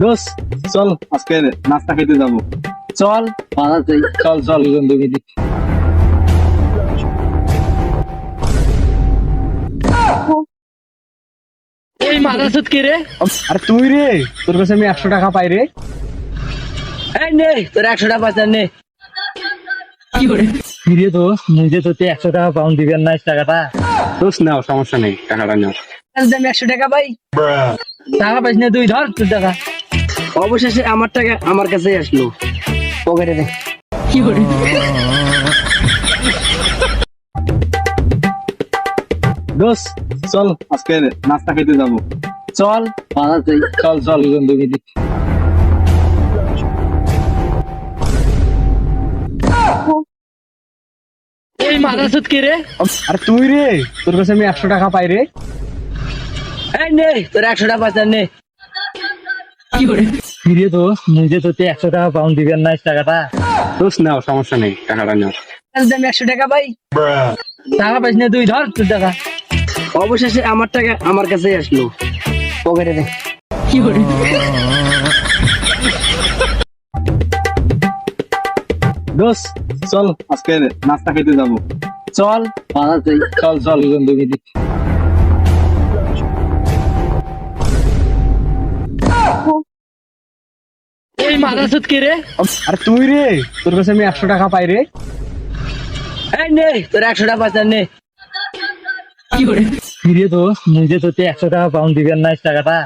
দোস্ত চল আজকে নাস্তা খেতে যাবো। চল বানাতেই চল চল বন্ধুকে দিচ্ছি। এই মাদাসুদ কি রে? আরে তুই রে, তোর কাছে আমি 100 টাকা পাই রে। এই নে তোর 100 টাকা বাঁচান নে। ফিরে দোস্ত, নিজে তো 100 টাকা পাউন্ড দিবেন না টাকাটা। দোষ নাও, সমস্যা নেই, টাকাটা নাও। আজ আমি 100 টাকা পাই, টাকা পাইস না তুই ধর তোর টাকা। অবশেষে আমার টাকা আমার কাছেই আসলো, পকেটে দে। দোস্ত চল আজকে নাস্তা খেতে যাবো। চল বানাতেই চল চল বন্ধুকে দিচ্ছি। এই মাদাসুদ কি রে? আরে তুই রে, তোর কাছে আমি 100 টাকা পাই রে। এই নে তোর 100 টাকা বাঁচান নে। ফিরে দোস্ত, নিজে তো 100 টাকা পাউন্ড দিবেন না টাকাটা। দোষ নাও, সমস্যা নেই, টাকাটা নাও। আজ আমি 100 টাকা পাই, টাকা পাইস না তুই ধর তোর টাকা। অবশেষে আমার টাকা আমার কাছেই আসলো, পকেটে দে। দোস্ত চল আজকে নাস্তা খেতে যাবো। চল বানাতেই চল চল বন্ধুকে দিচ্ছি। এই মাদাসুদ কি রে? আরে তুই রে, তোর কাছে আমি 100 টাকা পাই রে। এই নে তোর 100 টাকা বাঁচান নে। ফিরে দোস্ত, নিজে তো 100 টাকা পাউন্ড দিবেন না টাকাটা।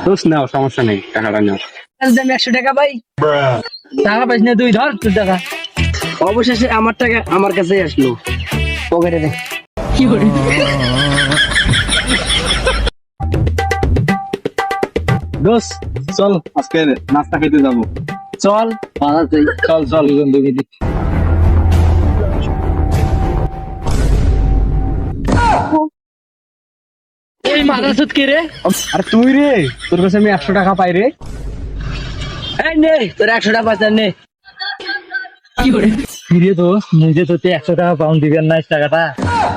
দোষ নাও, সমস্যা নেই, টাকাটা নাও। আজ আমি 100 টাকা পাই, টাকা পাইস না তুই ধর তোর টাকা। অবশেষে আমার টাকা আমার কাছেই আসলো, পকেটে দে। দোস্ত চল আজকে নাস্তা খেতে যাবো। চল বানাতেই চল চল বন্ধুকে দিচ্ছি। এই মাদাসুদ কি রে? আরে তুই রে, তোর কাছে আমি 100 টাকা পাই রে। এই নে তোর 100 টাকা বাঁচান নে। ফিরে দোস্ত, নিজে তো 100 টাকা পাউন্ড দিবেন না টাকাটা।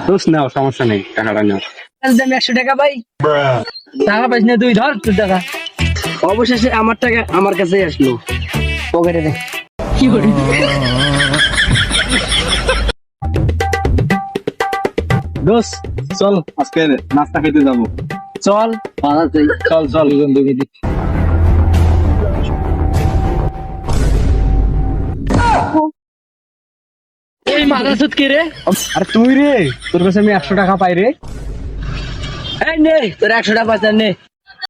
দোষ নাও, সমস্যা নেই, টাকাটা নাও। আজ আমি 100 টাকা পাই, টাকা পাইস না তুই ধর তোর টাকা। অবশেষে আমার টাকা আমার কাছেই আসলো, পকেটে দে। দোস্ত চল আজকে নাস্তা খেতে যাবো। চল বানাতেই চল চল বন্ধুকে দিচ্ছি। এই মাদাসুদ কি রে? আরে তুই রে, তোর কাছে আমি 100 টাকা পাই রে। এই নে তোর 100 টাকা বাঁচান নে।